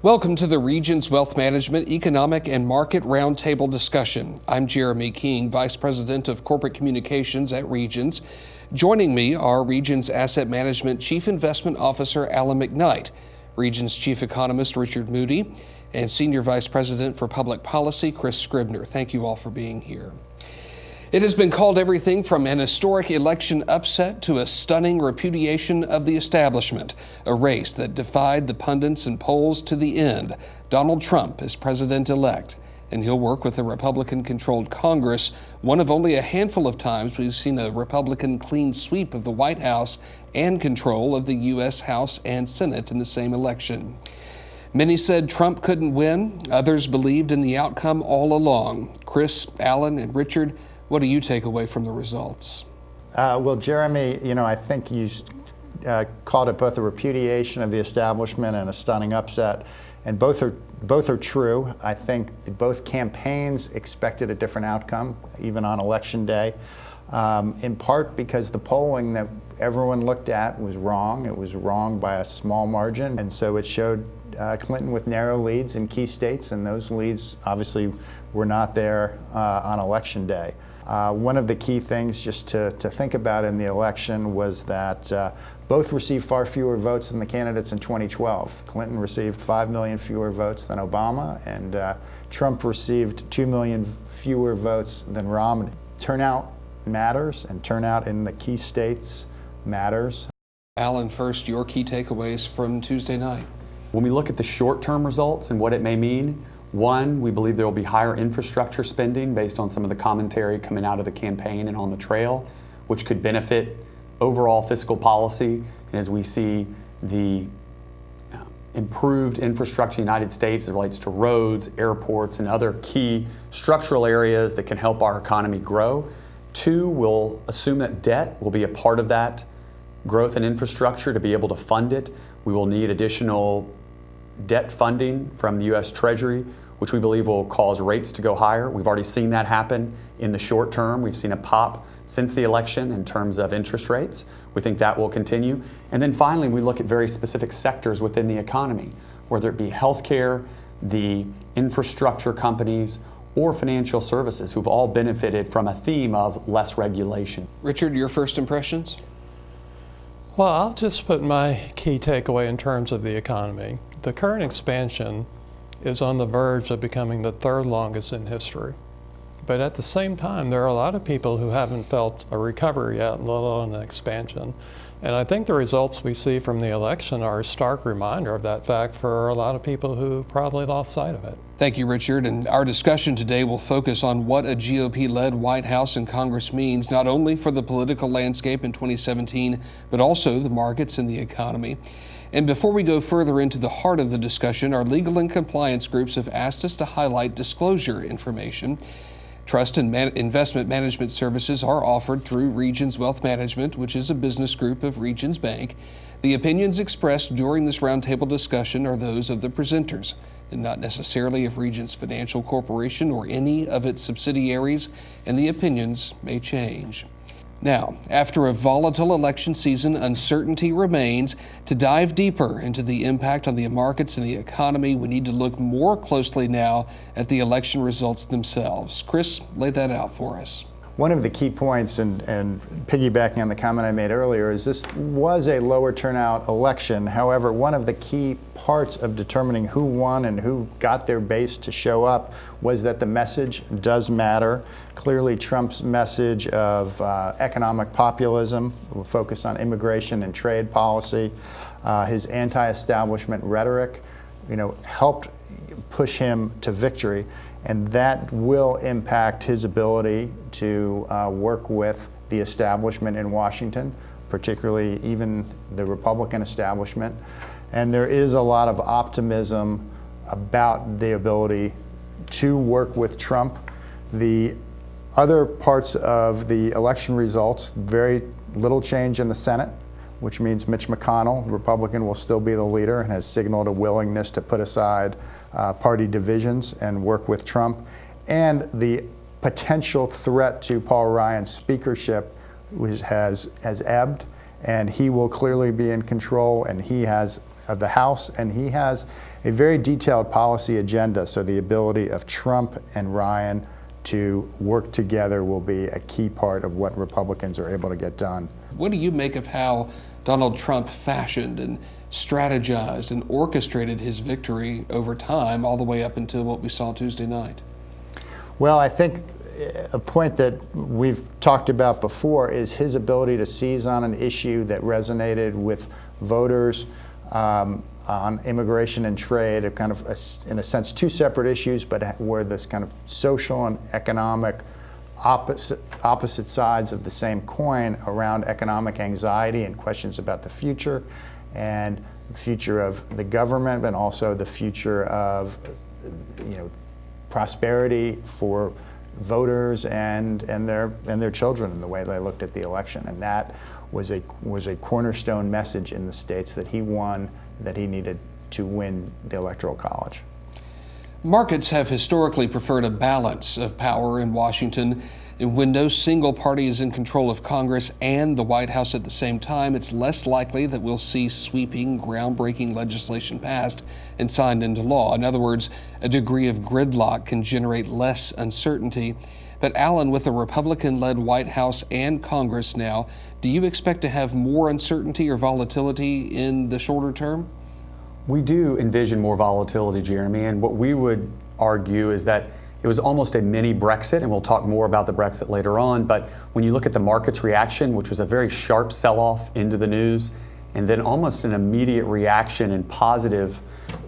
Welcome to the Regions Wealth Management Economic and Market Roundtable discussion. I'm Jeremy King, Vice President of Corporate Communications at Regions. Joining me are Regions Asset Management Chief Investment Officer Alan McKnight, Regions Chief Economist Richard Moody, and Senior Vice President for Public Policy Chris Scribner. Thank you all for being here. It has been called everything from an historic election upset to a stunning repudiation of the establishment, a race that defied the pundits and polls to the end. Donald Trump is president-elect, and he'll work with a Republican-controlled Congress, one of only a handful of times we've seen a Republican clean sweep of the White House and control of the U.S. House and Senate in the same election. Many said Trump couldn't win. Others believed in the outcome all along. Chris, Alan, and Richard, what do you take away from the results? Well, Jeremy, I think you called it both a repudiation of the establishment and a stunning upset, and both are true. I think both campaigns expected a different outcome, even on election day, in part because the polling that everyone looked at was wrong. It was wrong by a small margin, and so it showed Clinton with narrow leads in key states, and those leads obviously were not there on election day. One of the key things just to think about in the election was that both received far fewer votes than the candidates in 2012. Clinton received 5 million fewer votes than Obama, and Trump received 2 million fewer votes than Romney. Turnout matters, and turnout in the key states matters. Alan, first, your key takeaways from Tuesday night. When we look at the short-term results and what it may mean, one, we believe there will be higher infrastructure spending based on some of the commentary coming out of the campaign and on the trail, which could benefit overall fiscal policy. And as we see the improved infrastructure in the United States as it relates to roads, airports, and other key structural areas that can help our economy grow. Two, we'll assume that debt will be a part of that growth in infrastructure to be able to fund it. We will need additional debt funding from the U.S. Treasury, which we believe will cause rates to go higher. We've already seen that happen in the short term. We've seen a pop since the election in terms of interest rates. We think that will continue. And then finally, we look at very specific sectors within the economy, whether it be healthcare, the infrastructure companies, or financial services, who've all benefited from a theme of less regulation. Richard, your first impressions? Well, I'll just put my key takeaway in terms of the economy. The current expansion is on the verge of becoming the third longest in history. But at the same time, there are a lot of people who haven't felt a recovery yet, let alone an expansion. And I think the results we see from the election are a stark reminder of that fact for a lot of people who probably lost sight of it. Thank you, Richard. And our discussion today will focus on what a GOP-led White House and Congress means, not only for the political landscape in 2017, but also the markets and the economy. And before we go further into the heart of the discussion, our legal and compliance groups have asked us to highlight disclosure information. Trust and investment management services are offered through Regions Wealth Management, which is a business group of Regions Bank. The opinions expressed during this roundtable discussion are those of the presenters, and not necessarily of Regions Financial Corporation or any of its subsidiaries, and the opinions may change. Now, after a volatile election season, uncertainty remains. To dive deeper into the impact on the markets and the economy, we need to look more closely now at the election results themselves. Chris, lay that out for us. One of the key points, and piggybacking on the comment I made earlier, is this was a lower turnout election. However, one of the key parts of determining who won and who got their base to show up was that the message does matter. Clearly, Trump's message of economic populism, will focus on immigration and trade policy, his anti-establishment rhetoric, helped push him to victory. And that will impact his ability to work with the establishment in Washington, particularly even the Republican establishment. And there is a lot of optimism about the ability to work with Trump. The other parts of the election results, very little change in the Senate, which means Mitch McConnell, Republican, will still be the leader and has signaled a willingness to put aside party divisions and work with Trump. And the potential threat to Paul Ryan's speakership has ebbed, and he will clearly be in control, and he has the House, and he has a very detailed policy agenda. So the ability of Trump and Ryan to work together will be a key part of what Republicans are able to get done. What do you make of how Donald Trump fashioned and strategized and orchestrated his victory over time, all the way up until what we saw Tuesday night? Well, I think a point that we've talked about before is his ability to seize on an issue that resonated with voters on immigration and trade, a kind of, in a sense, two separate issues, but where this kind of social and economic opposite sides of the same coin around economic anxiety and questions about the future and the future of the government, and also the future of prosperity for voters and their children in the way they looked at the election. And that was a cornerstone message in the states that he won, that he needed to win the Electoral College. Markets have historically preferred a balance of power in Washington. And when no single party is in control of Congress and the White House at the same time, it's less likely that we'll see sweeping, groundbreaking legislation passed and signed into law. In other words, a degree of gridlock can generate less uncertainty. But Alan, with a Republican-led White House and Congress now, do you expect to have more uncertainty or volatility in the shorter term? We do envision more volatility, Jeremy, and what we would argue is that it was almost a mini Brexit, and we'll talk more about the Brexit later on, but when you look at the market's reaction, which was a very sharp sell-off into the news, and then almost an immediate reaction and positive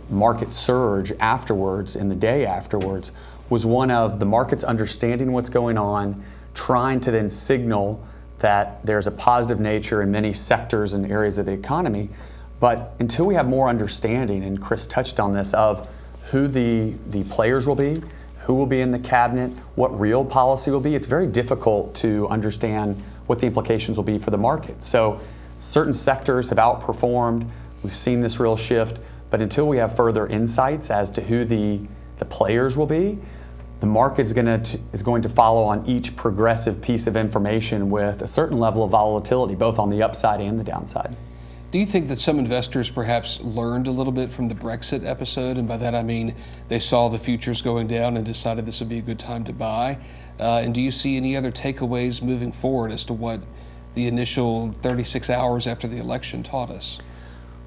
market surge afterwards, in the day afterwards, was one of the markets understanding what's going on, trying to then signal that there's a positive nature in many sectors and areas of the economy. But until we have more understanding, and Chris touched on this, of who the players will be, who will be in the cabinet, what real policy will be, it's very difficult to understand what the implications will be for the market. So certain sectors have outperformed. We've seen this real shift. But until we have further insights as to who the players will be, the market is going to follow on each progressive piece of information with a certain level of volatility, both on the upside and the downside. Do you think that some investors perhaps learned a little bit from the Brexit episode? And by that I mean they saw the futures going down and decided this would be a good time to buy. And do you see any other takeaways moving forward as to what the initial 36 hours after the election taught us?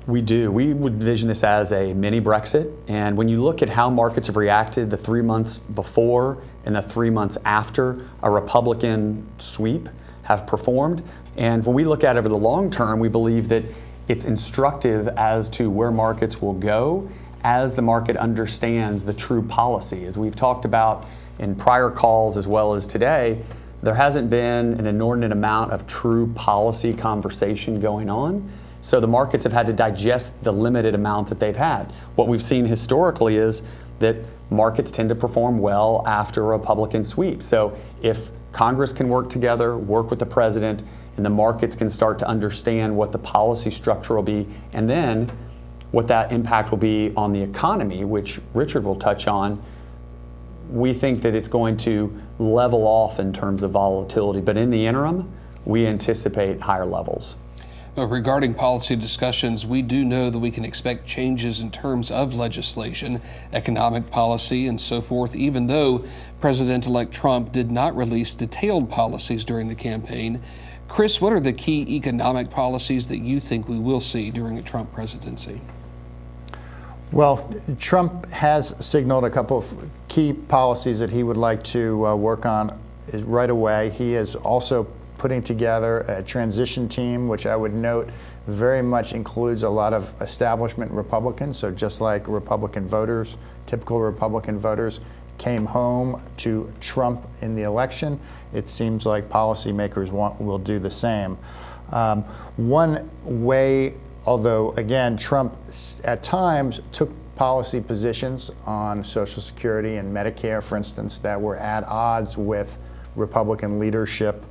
We do. We would envision this as a mini Brexit. And when you look at how markets have reacted the 3 months before and the 3 months after a Republican sweep have performed, and when we look at it over the long term, we believe that it's instructive as to where markets will go as the market understands the true policy. As we've talked about in prior calls as well as today, there hasn't been an inordinate amount of true policy conversation going on. So the markets have had to digest the limited amount that they've had. What we've seen historically is that markets tend to perform well after a Republican sweep. So if Congress can work together, work with the president, and the markets can start to understand what the policy structure will be, and then what that impact will be on the economy, which Richard will touch on, we think that it's going to level off in terms of volatility. But in the interim, we anticipate higher levels. Regarding policy discussions, we do know that we can expect changes in terms of legislation, economic policy, and so forth, even though President-elect Trump did not release detailed policies during the campaign. Chris, what are the key economic policies that you think we will see during a Trump presidency? Well, Trump has signaled a couple of key policies that he would like to work on right away. He is also putting together a transition team, which I would note very much includes a lot of establishment Republicans. So just like Republican voters, typical Republican voters came home to Trump in the election, it seems like policymakers will do the same. One way, although again, Trump at times took policy positions on Social Security and Medicare, for instance, that were at odds with Republican leadership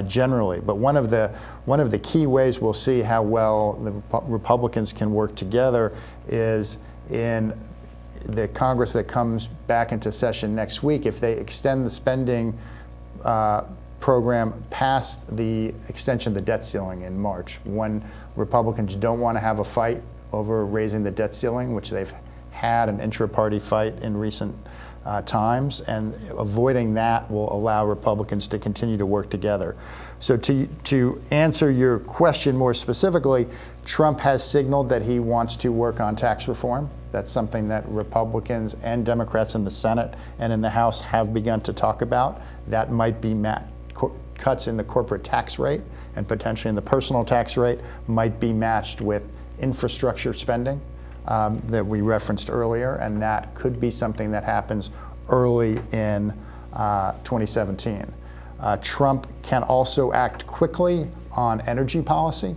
generally. But one of the key ways we'll see how well the Republicans can work together is in the Congress that comes back into session next week. If they extend the spending program past the extension of the debt ceiling in March, when Republicans don't want to have a fight over raising the debt ceiling, which they've had an intra-party fight in recent times, and avoiding that will allow Republicans to continue to work together. So to answer your question more specifically, Trump has signaled that he wants to work on tax reform. That's something that Republicans and Democrats in the Senate and in the House have begun to talk about. That might be cuts in the corporate tax rate and potentially in the personal tax rate might be matched with infrastructure spending that we referenced earlier, and that could be something that happens early in 2017. Trump can also act quickly on energy policy.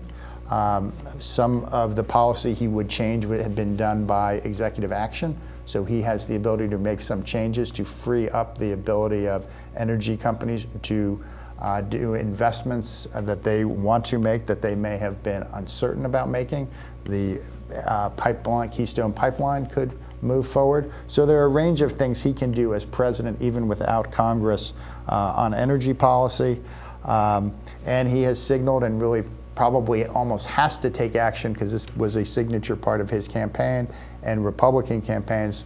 Some of the policy he would change had been done by executive action, so he has the ability to make some changes to free up the ability of energy companies to do investments that they want to make that they may have been uncertain about making. The Keystone Pipeline could move forward. So there are a range of things he can do as president, even without Congress, on energy policy. And he has signaled and really probably almost has to take action, because this was a signature part of his campaign and Republican campaigns,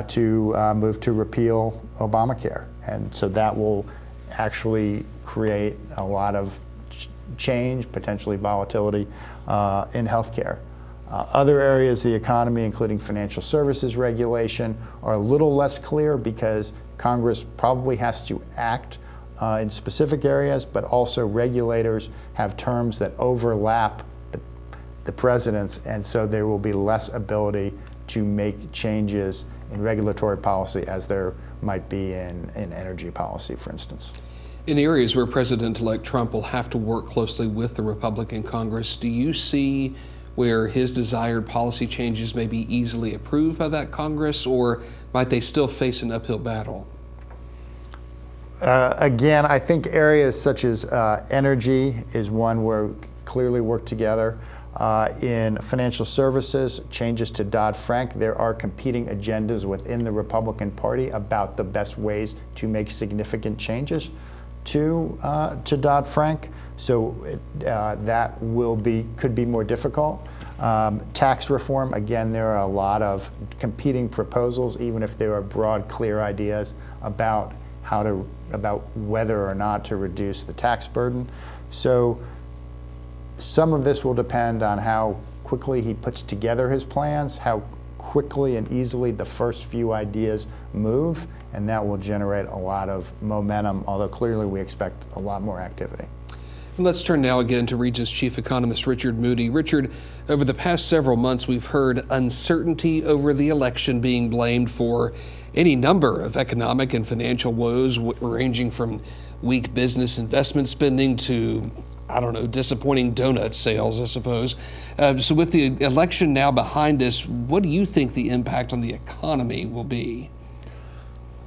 to move to repeal Obamacare. And so that will actually create a lot of change, potentially volatility in healthcare. Other areas of the economy, including financial services regulation, are a little less clear because Congress probably has to act in specific areas, but also regulators have terms that overlap the president's, and so there will be less ability to make changes in regulatory policy as there might be in energy policy, for instance. In areas where President-elect Trump will have to work closely with the Republican Congress, do you see where his desired policy changes may be easily approved by that Congress, or might they still face an uphill battle? Again, I think areas such as energy is one where we clearly work together. In financial services, changes to Dodd-Frank, there are competing agendas within the Republican Party about the best ways to make significant changes to Dodd-Frank. So that could be more difficult. Tax reform, again, there are a lot of competing proposals, even if there are broad, clear ideas about whether or not to reduce the tax burden. So some of this will depend on how quickly he puts together his plans, how quickly and easily the first few ideas move, and that will generate a lot of momentum, although clearly we expect a lot more activity. And let's turn now again to Regions Chief Economist Richard Moody. Richard, over the past several months, we've heard uncertainty over the election being blamed for any number of economic and financial woes, ranging from weak business investment spending to, disappointing donut sales, I suppose. So with the election now behind us, what do you think the impact on the economy will be?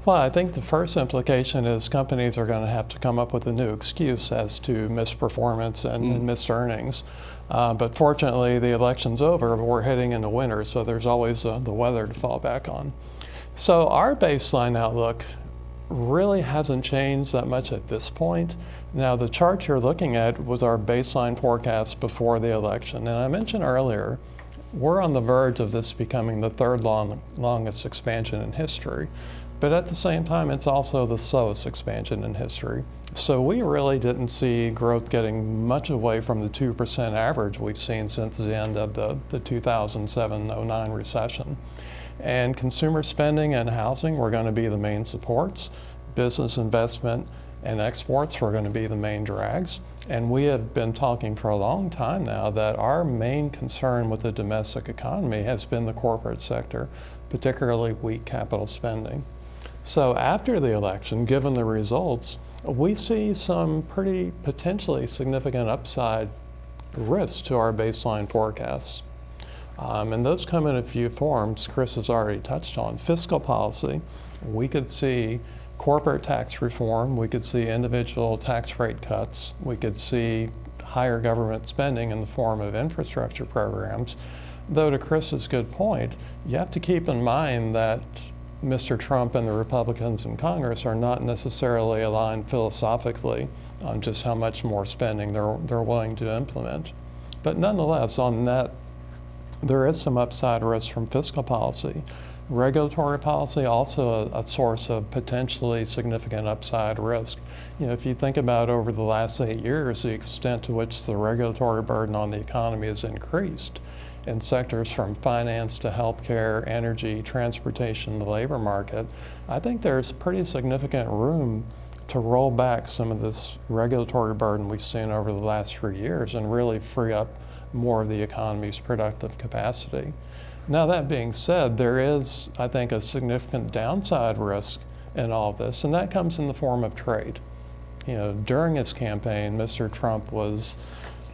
Well, I think the first implication is companies are going to have to come up with a new excuse as to misperformance and missed earnings. But fortunately, the election's over, but we're heading into winter, so there's always the weather to fall back on. So our baseline outlook really hasn't changed that much at this point. Now, the chart you're looking at was our baseline forecast before the election. And I mentioned earlier, we're on the verge of this becoming the third longest expansion in history. But at the same time, it's also the slowest expansion in history. So we really didn't see growth getting much away from the 2% average we've seen since the end of the 2007-09 recession. And consumer spending and housing were going to be the main supports. Business investment and exports were going to be the main drags. And we have been talking for a long time now that our main concern with the domestic economy has been the corporate sector, particularly weak capital spending. So after the election, given the results, we see some pretty potentially significant upside risks to our baseline forecasts. And those come in a few forms. Chris has already touched on fiscal policy. We could see corporate tax reform. We could see individual tax rate cuts. We could see higher government spending in the form of infrastructure programs. Though to Chris's good point, you have to keep in mind that Mr. Trump and the Republicans in Congress are not necessarily aligned philosophically on just how much more spending they're willing to implement. But nonetheless, on that there is some upside risk from fiscal policy. Regulatory policy also a source of potentially significant upside risk. If you think about over the last 8 years, the extent to which the regulatory burden on the economy has increased in sectors from finance to healthcare, energy, transportation, the labor market, I think there's pretty significant room to roll back some of this regulatory burden we've seen over the last 3 years and really free up more of the economy's productive capacity. Now, that being said, there is, I think, a significant downside risk in all of this, and that comes in the form of trade. During his campaign, Mr. Trump was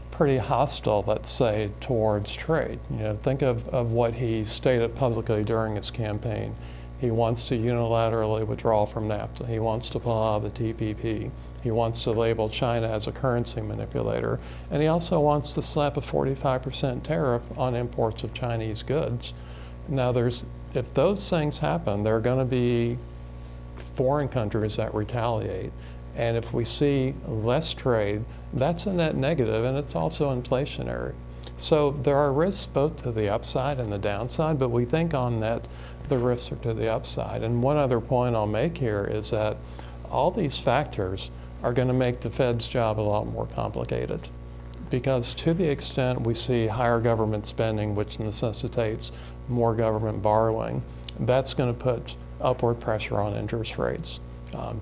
pretty hostile, let's say, towards trade. Think of what he stated publicly during his campaign. He wants to unilaterally withdraw from NAFTA. He wants to pull out of the TPP. He wants to label China as a currency manipulator. And he also wants to slap a 45% tariff on imports of Chinese goods. Now, if those things happen, there are going to be foreign countries that retaliate. And if we see less trade, that's a net negative, and it's also inflationary. So there are risks both to the upside and the downside, but we think on net the risks are to the upside. And one other point I'll make here is that all these factors are going to make the Fed's job a lot more complicated, because to the extent we see higher government spending, which necessitates more government borrowing, that's going to put upward pressure on interest rates.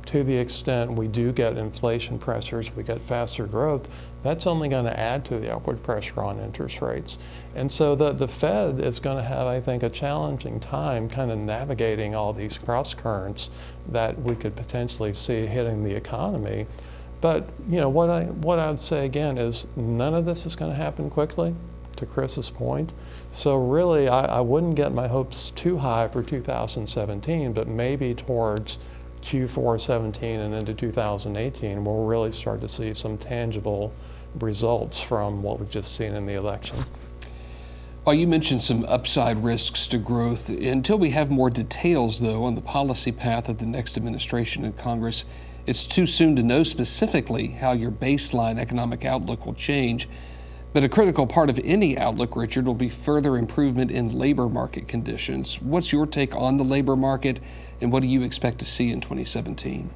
To the extent we do get inflation pressures, we get faster growth, that's only going to add to the upward pressure on interest rates. And so the Fed is going to have, I think, a challenging time kind of navigating all these cross currents that we could potentially see hitting the economy. But what I would say again is none of this is going to happen quickly, to Chris's point. So really, I wouldn't get my hopes too high for 2017, but maybe towards Q4 17 and into 2018, we'll really start to see some tangible results from what we've just seen in the election. Well, you mentioned some upside risks to growth. Until we have more details, though, on the policy path of the next administration and Congress, it's too soon to know specifically how your baseline economic outlook will change. But a critical part of any outlook, Richard, will be further improvement in labor market conditions. What's your take on the labor market, and what do you expect to see in 2017?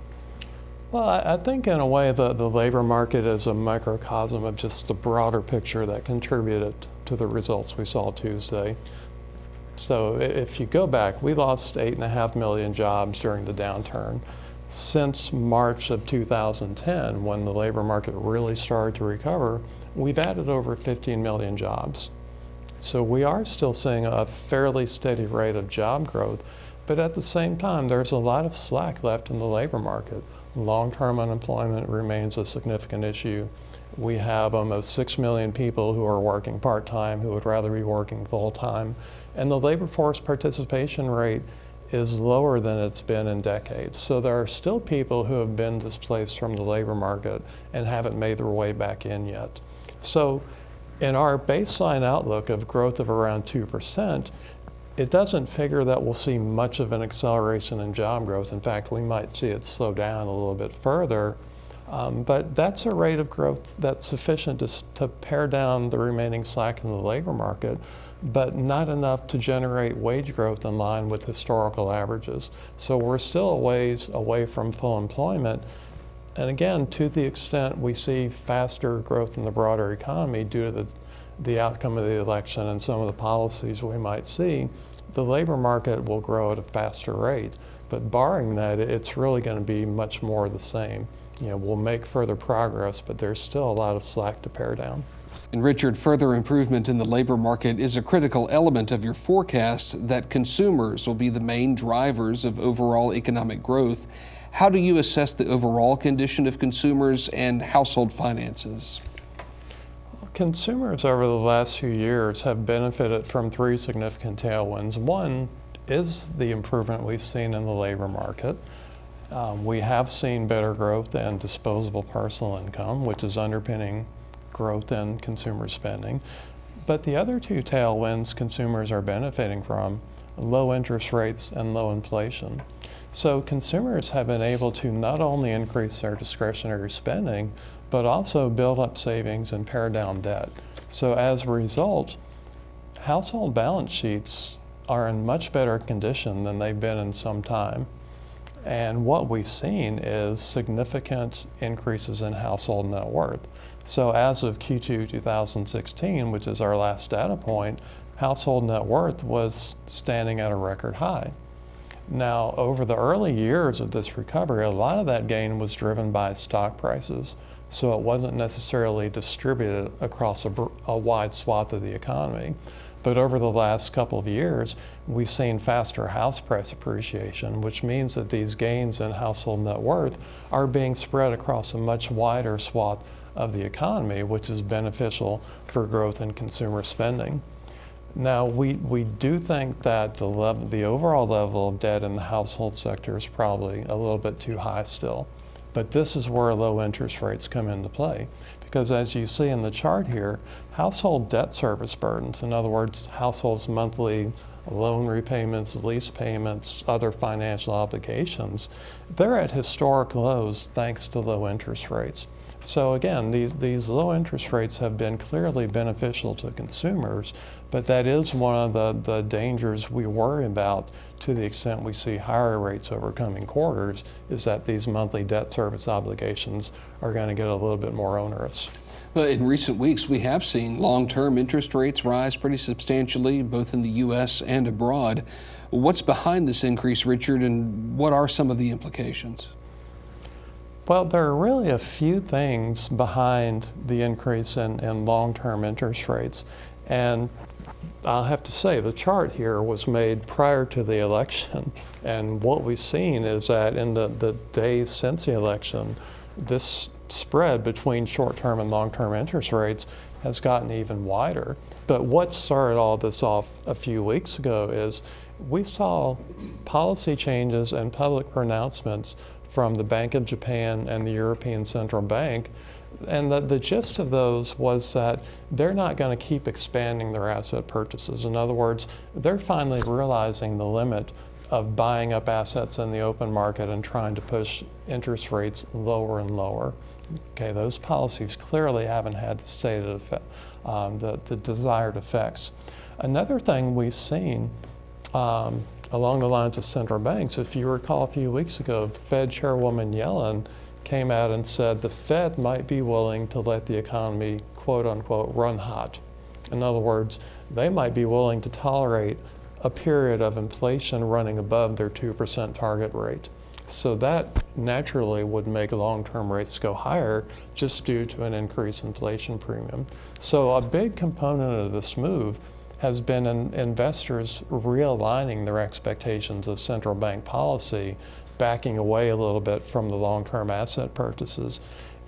Well, I think in a way the labor market is a microcosm of just the broader picture that contributed to the results we saw Tuesday. So if you go back, we lost 8.5 million jobs during the downturn. Since March of 2010, when the labor market really started to recover, we've added over 15 million jobs. So we are still seeing a fairly steady rate of job growth, but at the same time, there's a lot of slack left in the labor market. Long-term unemployment remains a significant issue. We have almost 6 million people who are working part-time who would rather be working full-time, and the labor force participation rate is lower than it's been in decades. So there are still people who have been displaced from the labor market and haven't made their way back in yet. So in our baseline outlook of growth of around 2%, it doesn't figure that we'll see much of an acceleration in job growth. In fact, we might see it slow down a little bit further. But that's a rate of growth that's sufficient to pare down the remaining slack in the labor market, but not enough to generate wage growth in line with historical averages. So we're still a ways away from full employment. And again, to the extent we see faster growth in the broader economy due to the outcome of the election and some of the policies we might see, the labor market will grow at a faster rate. But barring that, it's really going to be much more the same. We'll make further progress, but there's still a lot of slack to pare down. And Richard, further improvement in the labor market is a critical element of your forecast that consumers will be the main drivers of overall economic growth. How do you assess the overall condition of consumers and household finances? Consumers over the last few years have benefited from three significant tailwinds. One is the improvement we've seen in the labor market. We have seen better growth in disposable personal income, which is underpinning growth in consumer spending. But the other two tailwinds consumers are benefiting from, low interest rates and low inflation. So consumers have been able to not only increase their discretionary spending, but also build up savings and pare down debt. So as a result, household balance sheets are in much better condition than they've been in some time. And what we've seen is significant increases in household net worth. So as of Q2 2016, which is our last data point, household net worth was standing at a record high. Now, over the early years of this recovery, a lot of that gain was driven by stock prices. So it wasn't necessarily distributed across a wide swath of the economy. But over the last couple of years, we've seen faster house price appreciation, which means that these gains in household net worth are being spread across a much wider swath of the economy, which is beneficial for growth in consumer spending. Now, we do think that the overall level of debt in the household sector is probably a little bit too high still. But this is where low interest rates come into play. Because as you see in the chart here, household debt service burdens, in other words, households' monthly loan repayments, lease payments, other financial obligations, they're at historic lows thanks to low interest rates. So again, these low interest rates have been clearly beneficial to consumers, but that is one of the dangers we worry about to the extent we see higher rates over coming quarters, is that these monthly debt service obligations are going to get a little bit more onerous. Well, in recent weeks, we have seen long-term interest rates rise pretty substantially, both in the U.S. and abroad. What's behind this increase, Richard, and what are some of the implications? Well, there are really a few things behind the increase in long-term interest rates. And I'll have to say, the chart here was made prior to the election. And what we've seen is that in the days since the election, this spread between short-term and long-term interest rates has gotten even wider. But what started all this off a few weeks ago is we saw policy changes and public pronouncements from the Bank of Japan and the European Central Bank. And the gist of those was that they're not going to keep expanding their asset purchases. In other words, they're finally realizing the limit of buying up assets in the open market and trying to push interest rates lower and lower. Okay, those policies clearly haven't had the stated effect, the desired effects. Another thing we've seen along the lines of central banks, if you recall a few weeks ago, Fed Chairwoman Yellen came out and said the Fed might be willing to let the economy, quote unquote, run hot. In other words, they might be willing to tolerate a period of inflation running above their 2% target rate. So that naturally would make long-term rates go higher just due to an increased inflation premium. So a big component of this move has been investors realigning their expectations of central bank policy, backing away a little bit from the long-term asset purchases.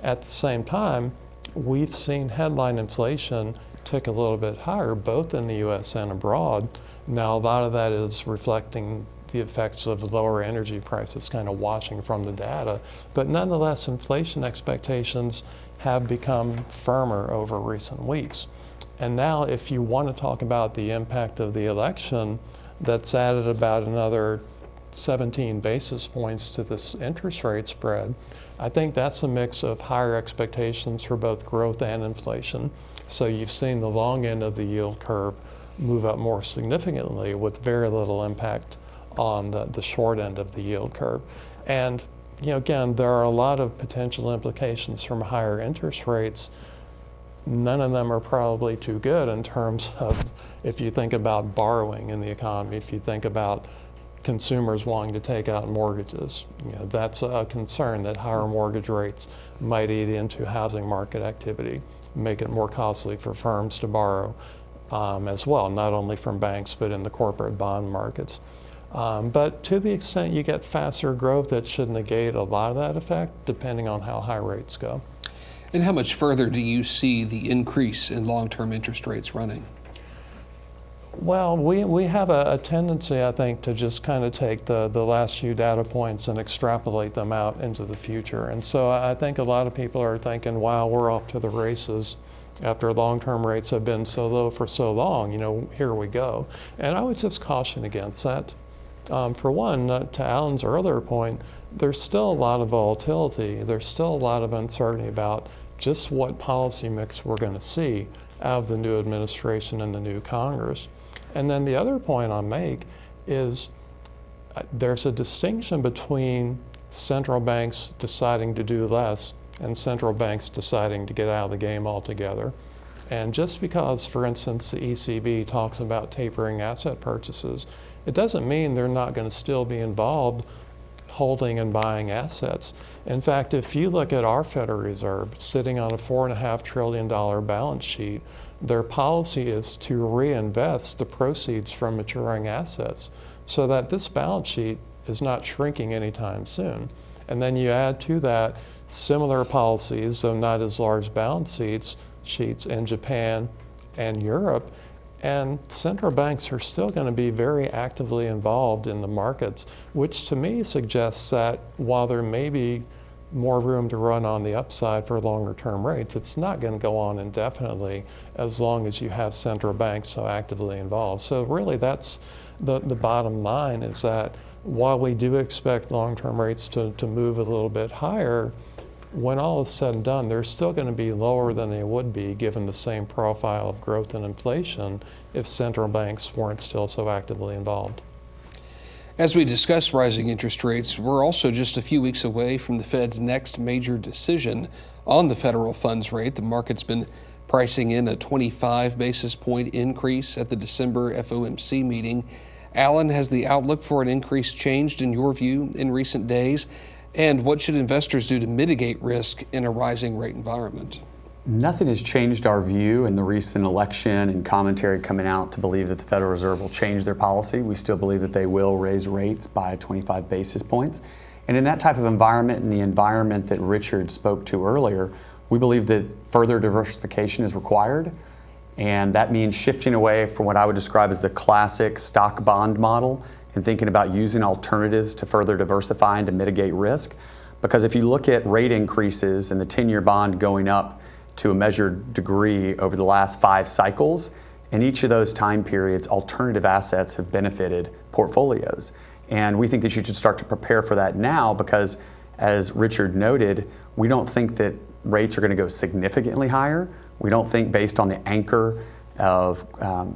At the same time, we've seen headline inflation tick a little bit higher, both in the US and abroad. Now, a lot of that is reflecting the effects of lower energy prices kind of washing from the data. But nonetheless, inflation expectations have become firmer over recent weeks. And now, if you want to talk about the impact of the election, that's added about another 17 basis points to this interest rate spread. I think that's a mix of higher expectations for both growth and inflation. So you've seen the long end of the yield curve move up more significantly with very little impact on the short end of the yield curve. And again, there are a lot of potential implications from higher interest rates. None of them are probably too good in terms of if you think about borrowing in the economy, if you think about consumers wanting to take out mortgages. That's a concern that higher mortgage rates might eat into housing market activity, make it more costly for firms to borrow as well, not only from banks but in the corporate bond markets. But to the extent you get faster growth, it should negate a lot of that effect, depending on how high rates go. And how much further do you see the increase in long-term interest rates running? Well, we have a tendency, I think, to just kind of take the last few data points and extrapolate them out into the future. And so I think a lot of people are thinking, wow, we're off to the races after long-term rates have been so low for so long, here we go. And I would just caution against that. For one, to Alan's earlier point, there's still a lot of volatility. There's still a lot of uncertainty about just what policy mix we're going to see out of the new administration and the new Congress. And then the other point I'll make is there's a distinction between central banks deciding to do less and central banks deciding to get out of the game altogether. And just because, for instance, the ECB talks about tapering asset purchases, it doesn't mean they're not going to still be involved holding and buying assets. In fact, if you look at our Federal Reserve sitting on a $4.5 trillion balance sheet, their policy is to reinvest the proceeds from maturing assets so that this balance sheet is not shrinking anytime soon. And then you add to that similar policies, though not as large balance sheets in Japan and Europe, and central banks are still going to be very actively involved in the markets, which to me suggests that while there may be more room to run on the upside for longer term rates, it's not going to go on indefinitely as long as you have central banks so actively involved. So really that's the bottom line, is that while we do expect long-term rates to move a little bit higher, when all is said and done, they're still going to be lower than they would be given the same profile of growth and inflation if central banks weren't still so actively involved. As we discuss rising interest rates, we're also just a few weeks away from the Fed's next major decision on the federal funds rate. The market's been pricing in a 25 basis point increase at the December FOMC meeting. Alan, has the outlook for an increase changed in your view in recent days? And what should investors do to mitigate risk in a rising rate environment? Nothing has changed our view in the recent election and commentary coming out to believe that the Federal Reserve will change their policy. We still believe that they will raise rates by 25 basis points. And in that type of environment, and the environment that Richard spoke to earlier, we believe that further diversification is required. And that means shifting away from what I would describe as the classic stock bond model and thinking about using alternatives to further diversify and to mitigate risk. Because if you look at rate increases and the 10-year bond going up to a measured degree over the last 5 cycles, in each of those time periods, alternative assets have benefited portfolios. And we think that you should start to prepare for that now because, as Richard noted, we don't think that rates are going to go significantly higher. We don't think, based on the anchor of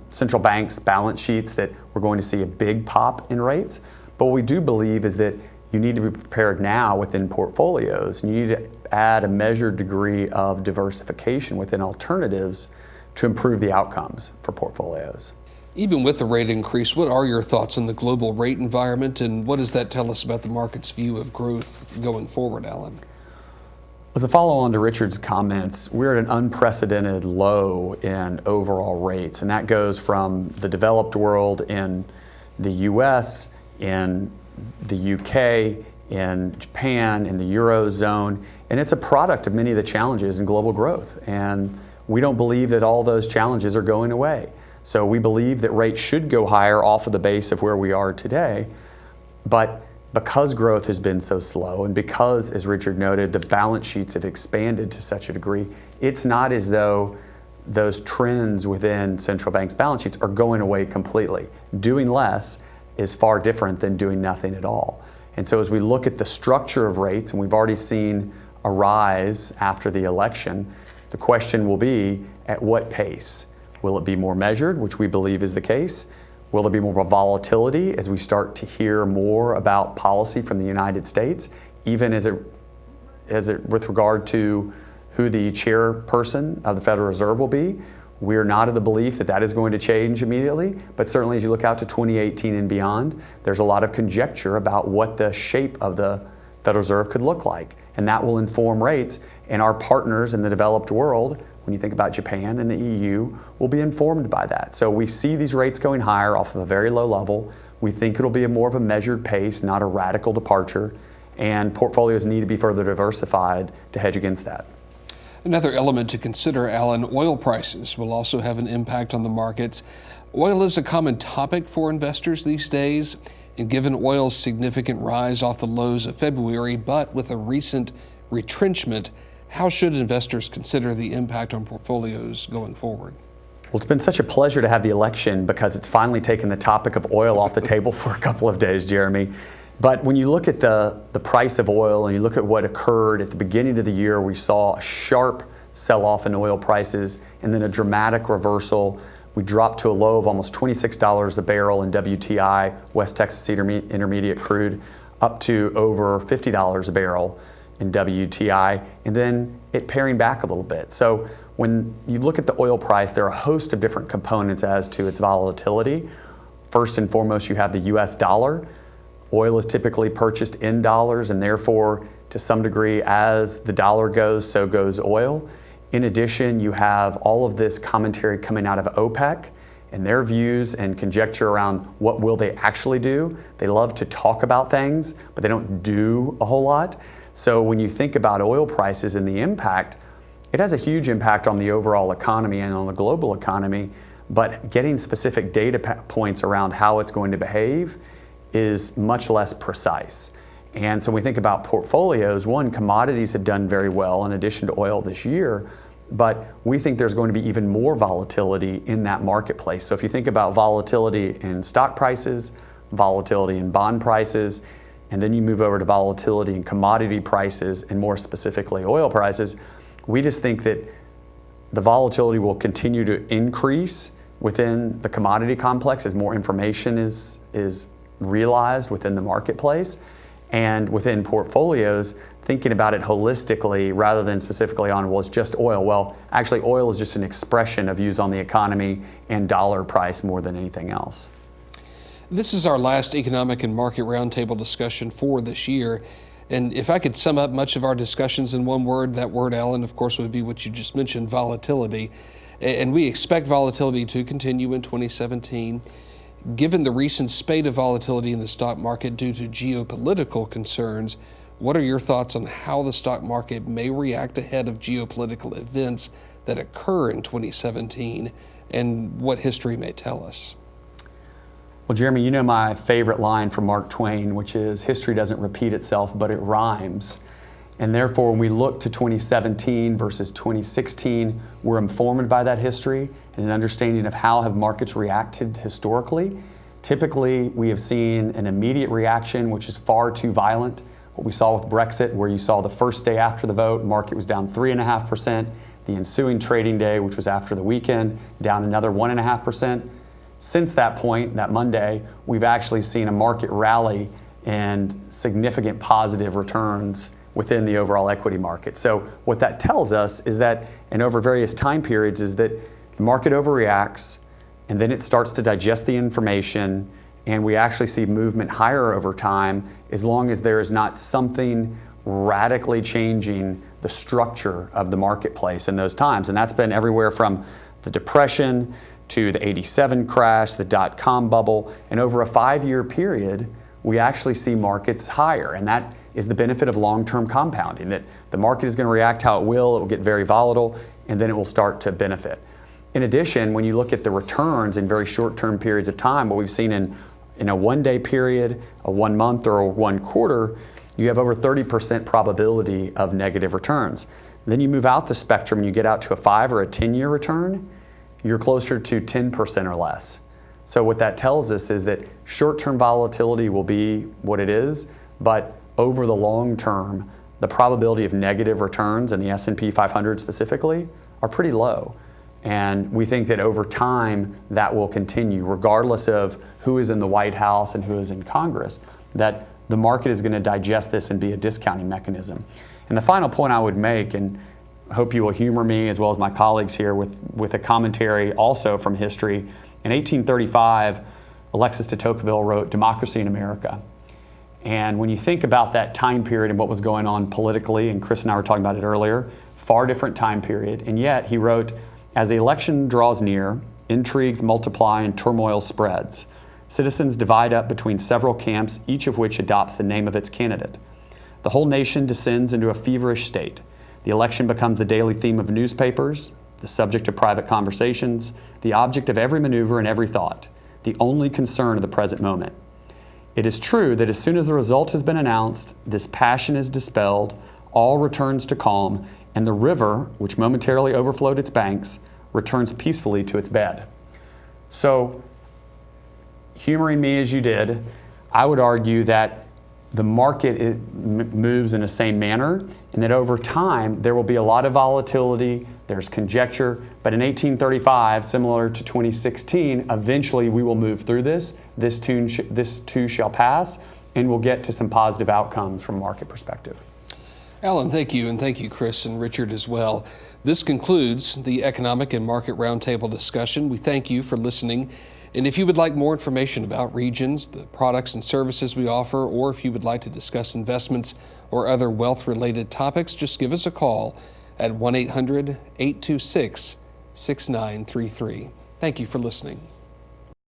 central banks' balance sheets, that we're going to see a big pop in rates. But what we do believe is that you need to be prepared now within portfolios, and you need to add a measured degree of diversification within alternatives to improve the outcomes for portfolios. Even with the rate increase, what are your thoughts on the global rate environment, and what does that tell us about the market's view of growth going forward, Alan? As a follow-on to Richard's comments, we're at an unprecedented low in overall rates, and that goes from the developed world in the US, in the UK, in Japan, in the Eurozone, and it's a product of many of the challenges in global growth. And we don't believe that all those challenges are going away. So we believe that rates should go higher off of the base of where we are today, but because growth has been so slow and because, as Richard noted, the balance sheets have expanded to such a degree, it's not as though those trends within central banks' balance sheets are going away completely. Doing less is far different than doing nothing at all. And so as we look at the structure of rates, and we've already seen a rise after the election, the question will be, at what pace? Will it be more measured, which we believe is the case? Will there be more volatility as we start to hear more about policy from the United States, even as it with regard to who the chairperson of the Federal Reserve will be? We're not of the belief that that is going to change immediately, but certainly as you look out to 2018 and beyond, there's a lot of conjecture about what the shape of the Federal Reserve could look like, and that will inform rates. And our partners in the developed world, when you think about Japan and the EU, will be informed by that. So we see these rates going higher off of a very low level. We think it'll be more of a measured pace, not a radical departure, and portfolios need to be further diversified to hedge against that. Another element to consider, Alan, oil prices will also have an impact on the markets. Oil is a common topic for investors these days, and given oil's significant rise off the lows of February, but with a recent retrenchment, how should investors consider the impact on portfolios going forward? Well, it's been such a pleasure to have the election because it's finally taken the topic of oil off the table for a couple of days, Jeremy. But when you look at the price of oil and you look at what occurred at the beginning of the year, we saw a sharp sell-off in oil prices, and then a dramatic reversal. We dropped to a low of almost $26 a barrel in WTI, West Texas Intermediate crude, up to over $50 a barrel in WTI, and then it paring back a little bit. So when you look at the oil price, there are a host of different components as to its volatility. First and foremost, you have the US dollar. Oil is typically purchased in dollars, and therefore, to some degree, as the dollar goes, so goes oil. In addition, you have all of this commentary coming out of OPEC and their views and conjecture around what will they actually do. They love to talk about things, but they don't do a whole lot. So when you think about oil prices and the impact, it has a huge impact on the overall economy and on the global economy, but getting specific data points around how it's going to behave is much less precise. And so when we think about portfolios, one, commodities have done very well in addition to oil this year, but we think there's going to be even more volatility in that marketplace. So if you think about volatility in stock prices, volatility in bond prices, and then you move over to volatility in commodity prices, and more specifically oil prices, we just think that the volatility will continue to increase within the commodity complex as more information is realized within the marketplace. And within portfolios, thinking about it holistically rather than specifically on, well, it's just oil. Well, actually, oil is just an expression of views on the economy and dollar price more than anything else. This is our last economic and market roundtable discussion for this year. And if I could sum up much of our discussions in one word, that word, Alan, of course, would be what you just mentioned, volatility. And we expect volatility to continue in 2017. Given the recent spate of volatility in the stock market due to geopolitical concerns, what are your thoughts on how the stock market may react ahead of geopolitical events that occur in 2017 and what history may tell us? Well, Jeremy, you know my favorite line from Mark Twain, which is, history doesn't repeat itself, but it rhymes. And therefore, when we look to 2017 versus 2016, we're informed by that history and an understanding of how have markets reacted historically. Typically, we have seen an immediate reaction, which is far too violent. What we saw with Brexit, where you saw the first day after the vote, market was down 3.5%. The ensuing trading day, which was after the weekend, down another 1.5%. Since that point, that Monday, we've actually seen a market rally and significant positive returns within the overall equity market. So what that tells us is that, and over various time periods, is that the market overreacts, and then it starts to digest the information, and we actually see movement higher over time as long as there is not something radically changing the structure of the marketplace in those times. And that's been everywhere from the Depression to the '87 crash, the dot-com bubble, and over a 5-year period, we actually see markets higher. And that is the benefit of long-term compounding, that the market is going to react how it will get very volatile, and then it will start to benefit. In addition, when you look at the returns in very short-term periods of time, what we've seen in a one-day period, a 1 month, or a 1 quarter, you have over 30% probability of negative returns. Then you move out the spectrum and you get out to a 5 or a 10-year return, you're closer to 10% or less. So what that tells us is that short-term volatility will be what it is, but over the long term, the probability of negative returns in the S&P 500 specifically are pretty low. And we think that over time, that will continue, regardless of who is in the White House and who is in Congress, that the market is going to digest this and be a discounting mechanism. And the final point I would make, and I hope you will humor me as well as my colleagues here with a commentary also from history. In 1835, Alexis de Tocqueville wrote Democracy in America. And when you think about that time period and what was going on politically, and Chris and I were talking about it earlier, far different time period, and yet he wrote, as the election draws near, intrigues multiply and turmoil spreads. Citizens divide up between several camps, each of which adopts the name of its candidate. The whole nation descends into a feverish state. The election becomes the daily theme of newspapers, the subject of private conversations, the object of every maneuver and every thought, the only concern of the present moment. It is true that as soon as the result has been announced, this passion is dispelled, all returns to calm, and the river, which momentarily overflowed its banks, returns peacefully to its bed. So, humoring me as you did, I would argue that the market moves in the same manner, and that over time there will be a lot of volatility, there's conjecture, but in 1835, similar to 2016, eventually we will move through this. This too shall pass, and we'll get to some positive outcomes from a market perspective. Alan, thank you, and thank you, Chris and Richard as well. This concludes the Economic and Market Roundtable discussion. We thank you for listening. And if you would like more information about Regions, the products and services we offer, or if you would like to discuss investments or other wealth-related topics, just give us a call at 1-800-826-6933. Thank you for listening.